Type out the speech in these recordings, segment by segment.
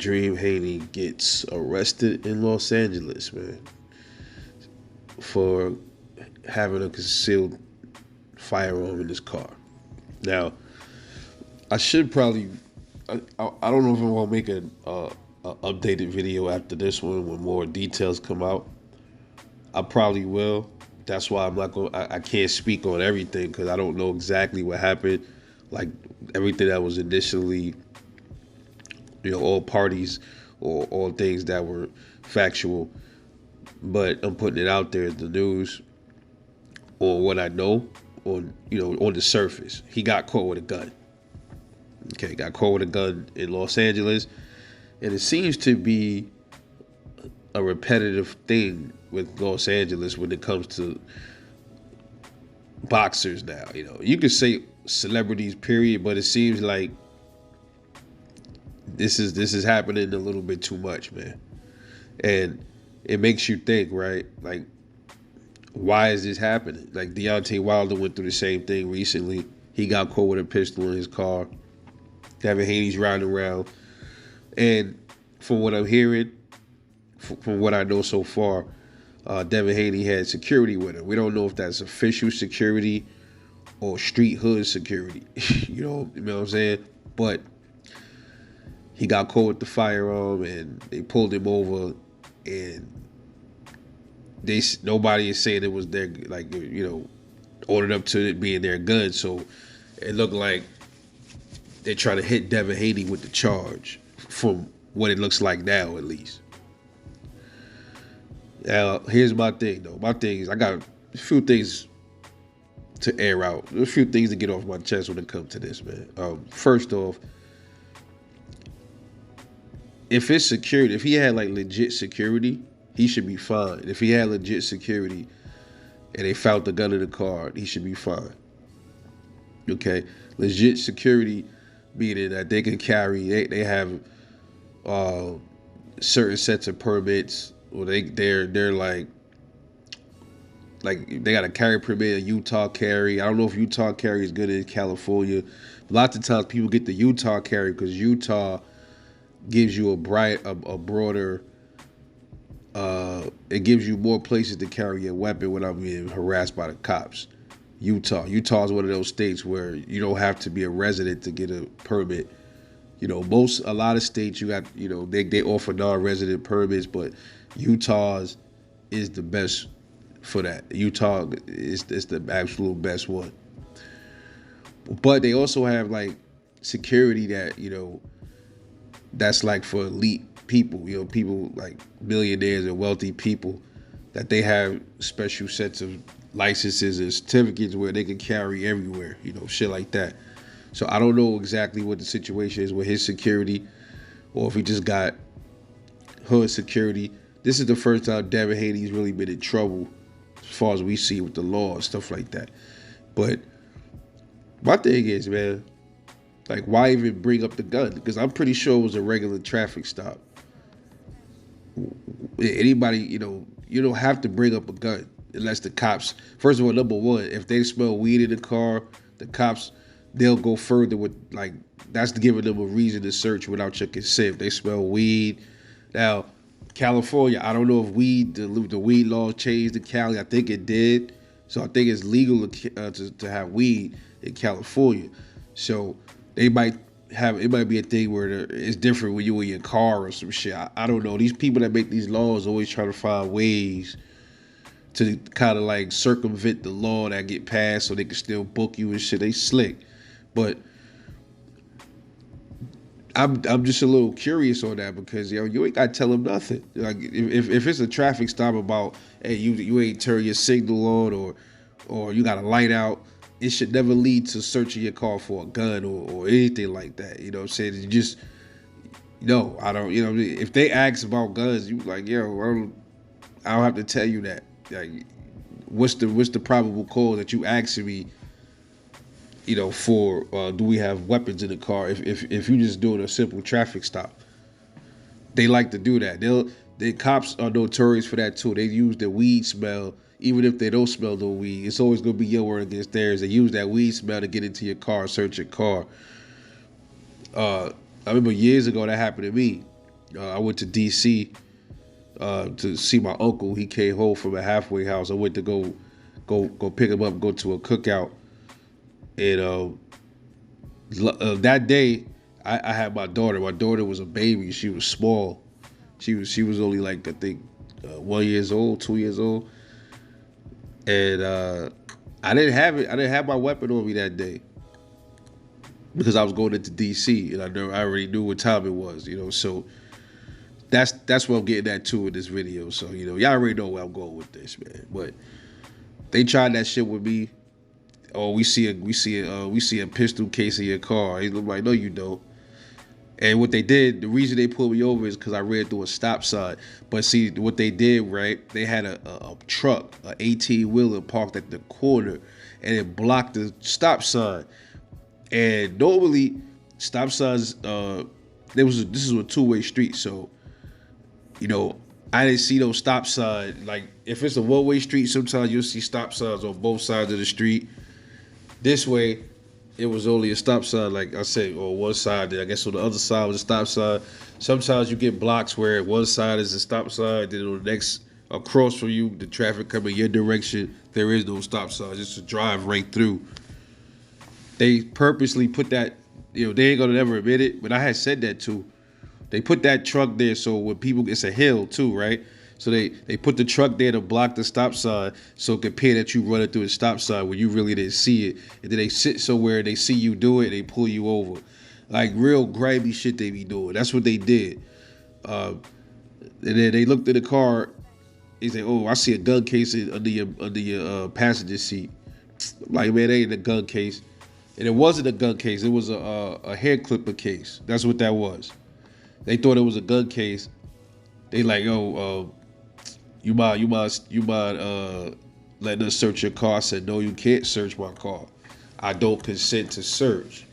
Dream Haney gets arrested in Los Angeles, man, for having a concealed firearm in his car. Now, I should probably, I don't know if I want to make a updated video after this one when more details come out. I probably will. That's why I'm not going. I can't speak on everything because I don't know exactly what happened. Like everything that was initially, all parties or all things that were factual. But I'm putting it out there as the news on what I know on the surface. He got caught with a gun. Okay, got caught with a gun in Los Angeles, and it seems to be a repetitive thing with Los Angeles when it comes to boxers now. You could say celebrities, period, but it seems like this is happening a little bit too much, man. And it makes you think, right? Like, why is this happening? Like Deontay Wilder went through the same thing recently. He got caught with a pistol in his car. Devin Haney's riding around, and from what I'm hearing, from what I know so far, Devin Haney had security with him. We don't know if that's official security or street hood security. you know what I'm saying? But he got caught with the firearm, and they pulled him over, and nobody is saying it was their, ordered up to it being their gun. So it looked like they're trying to hit Devin Haney with the charge, from what it looks like now, at least. Now, here's my thing, though. My thing is, I got a few things to air out. A few things to get off my chest when it comes to this, man. First off, if it's security, if he had, legit security, he should be fine. If he had legit security and they found the gun in the car, he should be fine. Okay? Legit security, meaning that they can carry, they have certain sets of permits, or they're like they got a carry permit, a Utah carry. I don't know if Utah carry is good in California. Lots of times people get the Utah carry because Utah gives you a broader, it gives you more places to carry a weapon without being harassed by the cops. Utah is one of those states where you don't have to be a resident to get a permit. A lot of states you got, they offer non-resident permits, but Utah's is the best for that. Utah is the absolute best one. But they also have security that, that's for elite people, people like millionaires and wealthy people, that they have special sets of licenses and certificates where they can carry everywhere, shit like that. So I don't know exactly what the situation is with his security, or if he just got hood security. This is the first time Devin Haney's really been in trouble, as far as we see, with the law and stuff like that. But my thing is, man, why even bring up the gun? Because I'm pretty sure it was a regular traffic stop. Anybody, you don't have to bring up a gun unless the cops, first of all, number one, if they smell weed in the car, the cops, they'll go further with, that's giving them a reason to search without your consent. If they smell weed. Now, California, I don't know if the weed law changed in Cali. I think it did. So I think it's legal to have weed in California. So it might be a thing where it's different when you're in your car or some shit. I don't know. These people that make these laws always try to find ways to kind of circumvent the law that get passed so they can still book you and shit. They slick. But I'm just a little curious on that, because you ain't gotta tell them nothing. If it's a traffic stop about, hey, you ain't turn your signal on, or you got a light out, it should never lead to searching your car for a gun or anything like that. You know what I'm saying? You just, no, I don't. If they ask about guns, you I don't have to tell you that. What's the probable cause that you asking me? For do we have weapons in the car? If you're just doing a simple traffic stop, they like to do that. The cops are notorious for that too. They use the weed smell, even if they don't smell no weed. It's always gonna be your word against theirs. They use that weed smell to get into your car, search your car. I remember years ago that happened to me. I went to DC to see my uncle. He came home from a halfway house. I went to go pick him up, go to a cookout, and that day I had my daughter. My daughter was a baby. She was small. She was only like I think 1 years old, 2 years old, and I didn't have it. I didn't have my weapon on me that day because I was going into DC and I already knew what time it was. So that's what I'm getting at too in this video. So y'all already know where I'm going with this, man. But they tried that shit with me. Oh, we see a pistol case in your car. He look like, no, you don't. And what they did, the reason they pulled me over is because I ran through a stop sign. But see, what they did, right? They had a truck, an 18-wheeler parked at the corner, and it blocked the stop sign. And normally, stop signs, this is a two-way street, so I didn't see no stop sign. Like if it's a one-way street, sometimes you'll see stop signs on both sides of the street. This way, it was only a stop sign, like I said, on one side. I guess on the other side was a stop sign. Sometimes you get blocks where one side is a stop sign, then on the next across from you, the traffic coming your direction, there is no stop sign. Just to drive right through. They purposely put that, they ain't gonna never admit it, but I had said that too. They put that truck there so when people, it's a hill too, right? So they put the truck there to block the stop sign so it could appear that you running through the stop sign when you really didn't see it. And then they sit somewhere, they see you do it, they pull you over. Like real grimy shit they be doing. That's what they did. And then they looked at the car. They said, "Oh, I see a gun case under your passenger seat." I'm like, man, that ain't a gun case. And it wasn't a gun case. It was a hair clipper case. That's what that was. They thought it was a gun case. They like, "Oh, you mind letting us search your car?" I said, "No, you can't search my car. I don't consent to search."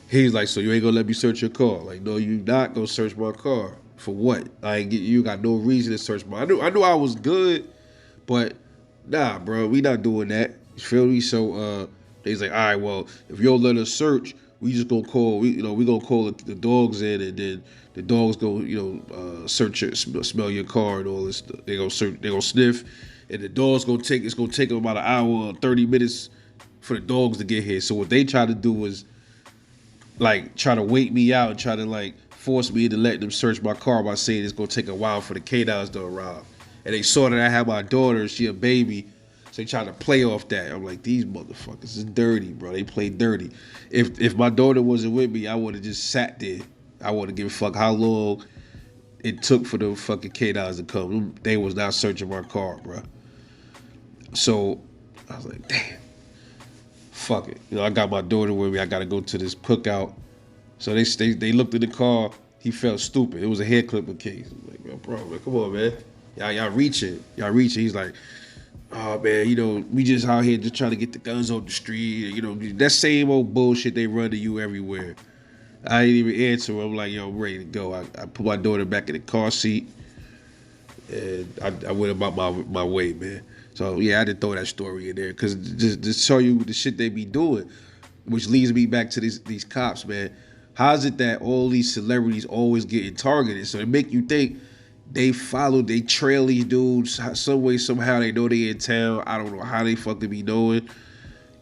He's like, "So you ain't gonna let me search your car?" Like, "No, you not gonna search my car. For what? You got no reason to search my." I knew I was good, but nah, bro, we not doing that. You feel me? So he's like, "All right, well, if you don't let us search, we just gonna call we gonna call the dogs in, and then the dogs go search smell your car and all this stuff. They gonna sniff, and the dogs it's gonna take them about an hour or 30 minutes for the dogs to get here." So what they try to do was like try to wait me out and try to like force me into letting them search my car by saying it's gonna take a while for the canines to arrive. And they saw that I had my daughter, she a baby. So they trying to play off that. I'm like, these motherfuckers is dirty, bro. They play dirty. If my daughter wasn't with me, I would have just sat there. I wouldn't give a fuck how long it took for the fucking canines to come. They was not searching my car, bro. So I was like, damn, fuck it. I got my daughter with me. I got to go to this cookout. So they looked at the car. He felt stupid. It was a hair clipper case. I'm like, bro, man, come on, man. Y'all reaching. He's like, "Oh man, we just out here just trying to get the guns on the street. That same old bullshit they run to you everywhere." I didn't even answer. I'm like, "Yo, I'm ready to go." I put my daughter back in the car seat, and I went about my way, man. So yeah, I didn't throw that story in there because just to show you the shit they be doing, which leads me back to these cops, man. How is it that all these celebrities always getting targeted? So it make you think they trail these dudes some way, somehow. They know they in town. I don't know how they fucking be doing,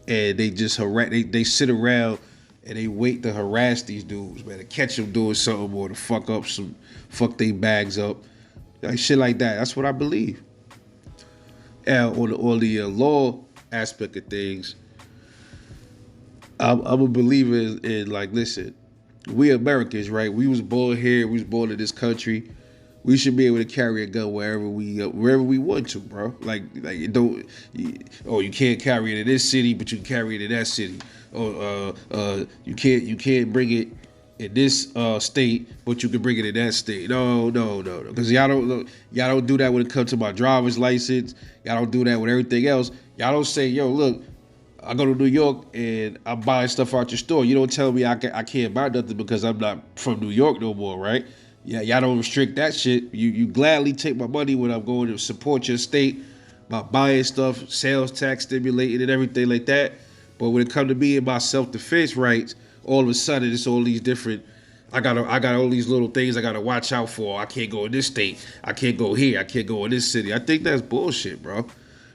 and they just they sit around and they wait to harass these dudes, man, to catch them doing something or to fuck their bags up, like shit like that. That's what I believe. And on the law aspect of things, I'm a believer in like, listen, we Americans, right? We was born here. We was born in this country. We should be able to carry a gun wherever we want to, bro. Like it don't. You can't carry it in this city, but you can carry it in that city. You can't bring it in this state, but you can bring it in that state. No. Because y'all don't do that when it comes to my driver's license. Y'all don't do that with everything else. Y'all don't say, "Yo, look, I go to New York and I'm buying stuff out your store." You don't tell me I can't buy nothing because I'm not from New York no more, right? Yeah, y'all don't restrict that shit. You gladly take my money when I'm going to support your state by buying stuff, sales tax stimulated and everything like that. But when it comes to me and my self-defense rights, all of a sudden it's all these different I got all these little things I gotta watch out for. I can't go in this state. I can't go here. I can't go in this city. I think that's bullshit, bro.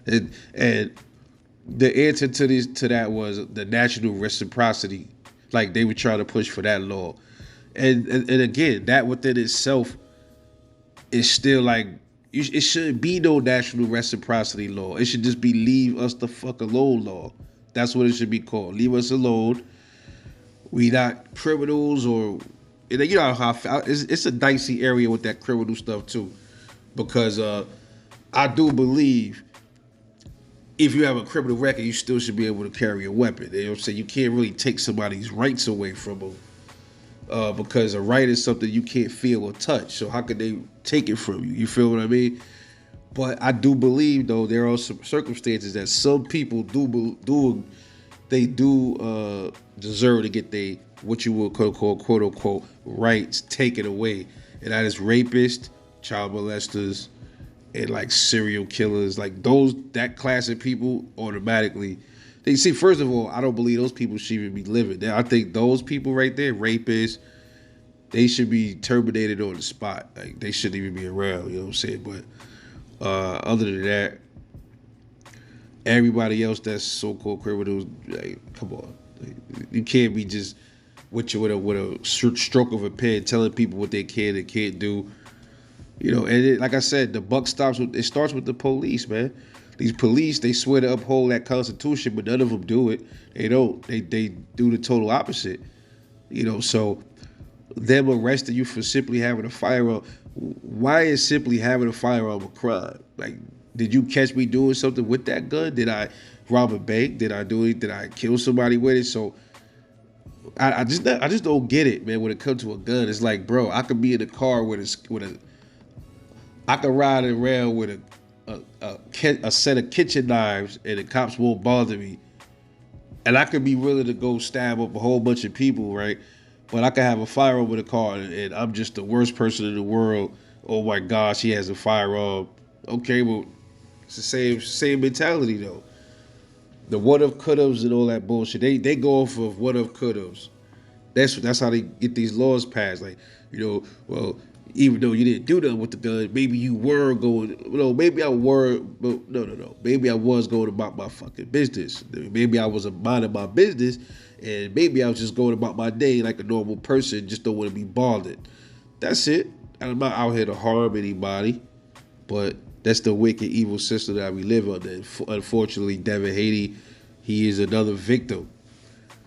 And the answer to that was the national reciprocity. Like they were trying to push for that law. And again, that within itself is still like it shouldn't be no national reciprocity law. It should just be leave us the fuck alone law. That's what it should be called. Leave us alone. We not criminals or you know how it's a dicey area with that criminal stuff too, because I do believe if you have a criminal record, you still should be able to carry a weapon. You know what I'm saying? You can't really take somebody's rights away from them because a right is something you can't feel or touch. So how could they take it from you? You feel what I mean? But I do believe though there are some circumstances that some people do deserve to get they what you would call quote unquote rights taken away, and that is rapists, child molesters, and like serial killers, like that class of people automatically. They see, first of all, I don't believe those people should even be living. I think those people right there, rapists, they should be terminated on the spot. Like they shouldn't even be around. You know what I'm saying? But other than that, everybody else that's so-called criminals, like, come on, like, you can't be just with a stroke of a pen telling people what they can and can't do. You know, and like I said, the buck starts with the police, man. These police, they swear to uphold that Constitution, but none of them do it. They don't. They do the total opposite. You know, so them arresting you for simply having a firearm. Why is simply having a firearm a crime? Like, did you catch me doing something with that gun? Did I rob a bank? Did I kill somebody with it? So I just don't get it, man. When it comes to a gun, it's like, bro, I could be in a car I could ride around with a set of kitchen knives and the cops won't bother me. And I could be willing to go stab up a whole bunch of people, right? But I could have a firearm in the car and I'm just the worst person in the world. Oh my gosh, he has a firearm. Okay, well, it's the same mentality though. The what if could haves and all that bullshit. They go off of what if could haves. That's how they get these laws passed. Like, you know, well, even though you didn't do nothing with the gun, maybe you were going. No, maybe I were, but no. Maybe I was going about my fucking business. Maybe I was minding my business, and maybe I was just going about my day like a normal person. Just don't want to be bothered. That's it. I'm not out here to harm anybody, but that's the wicked, evil system that we live under. Unfortunately, Devin Haney, he is another victim.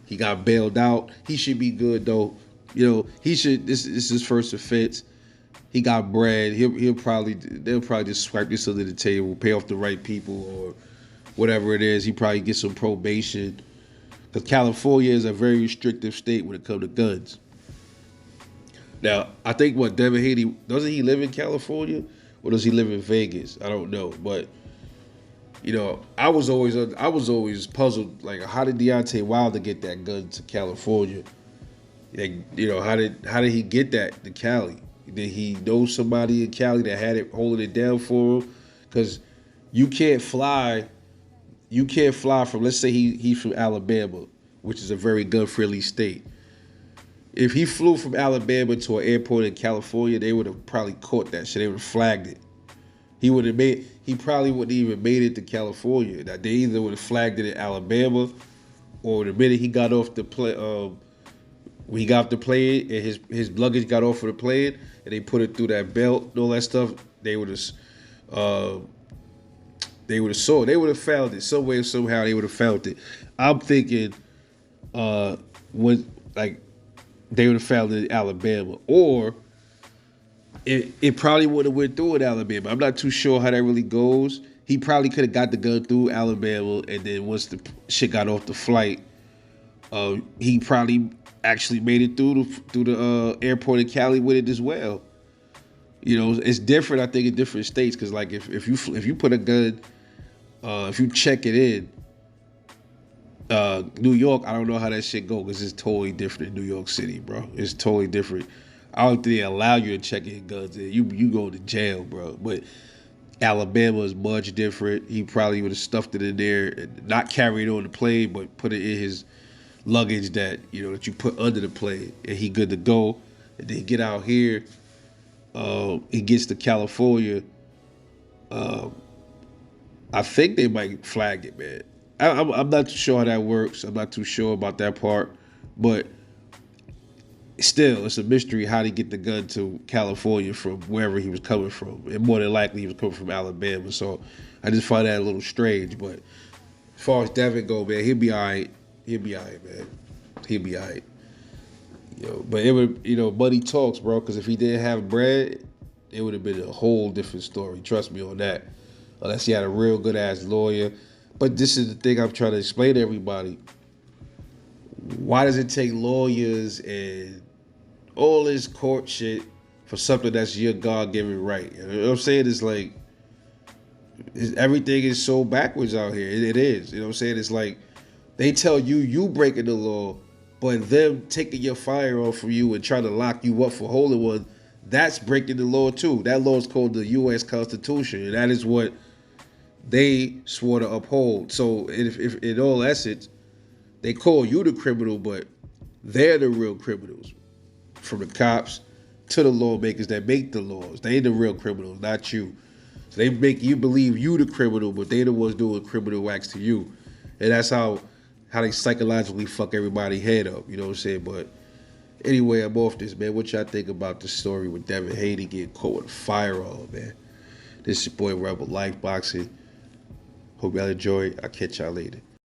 He got bailed out. He should be good though. You know, he should. This is his first offense. He got bread. They'll probably just swipe this under the table, pay off the right people or whatever it is. He probably get some probation. Because California is a very restrictive state when it comes to guns. Now, I think Devin Haney, doesn't he live in California? Or does he live in Vegas? I don't know. But, you know, I was always puzzled, like, how did Deontay Wilder get that gun to California? Like, you know, how did he get that to Cali? Did he know somebody in Cali that had it holding it down for him? Because you can't fly from, let's say he's from Alabama, which is a very gun-friendly state. If he flew from Alabama to an airport in California, they would have probably caught that shit. They would have flagged it. He probably wouldn't even made it to California. Now, they either would have flagged it in Alabama, or the minute he got off the plane, when he got off the plane and his luggage got off of the plane and they put it through that belt and all that stuff, they would have saw it. They would have found it some way or somehow. They would have found it. I'm thinking when like they would have found it in Alabama, or it probably would have went through in Alabama. I'm not too sure how that really goes. He probably could have got the gun through Alabama, and then once the shit got off the flight, he probably actually made it through the airport in Cali with it as well. You know, it's different, I think, in different states, because like if you put a gun, if you check it in, New York, I don't know how that shit go, because it's totally different in New York City, bro. It's totally different. I don't think they allow you to check in guns in. You go to jail, bro. But Alabama is much different. He probably would have stuffed it in there and not carried it on the plane, but put it in his luggage that you put under the plane, and he good to go. and then get out here, it gets to California. I think they might flag it, man. I'm not too sure how that works. I'm not too sure about that part, but still, it's a mystery how to get the gun to California from wherever he was coming from, and more than likely he was coming from Alabama. So I just find that a little strange. But as far as Devin go, man, he'll be all right. He'll be all right, man. He'll be all right. But it would, money talks, bro. Because if he didn't have bread, it would have been a whole different story. Trust me on that. Unless he had a real good ass lawyer. But this is the thing I'm trying to explain to everybody. Why does it take lawyers and all this court shit for something that's your God given right? You know what I'm saying? It's like everything is so backwards out here. It is. You know what I'm saying? It's like they tell you breaking the law, but them taking your firearm from you and trying to lock you up for holding one, that's breaking the law too. That law is called the U.S. Constitution, and that is what they swore to uphold. So if in all essence, they call you the criminal, but they're the real criminals. From the cops to the lawmakers that make the laws. They the real criminals, not you. So they make you believe you the criminal, but they the ones doing criminal acts to you. And that's how they psychologically fuck everybody head up, you know what I'm saying? But anyway, I'm off this, man. What y'all think about the story with Devin Haney getting caught with a firearm, man? This is your boy Rebel Life Boxing. Hope y'all enjoy. I'll catch y'all later.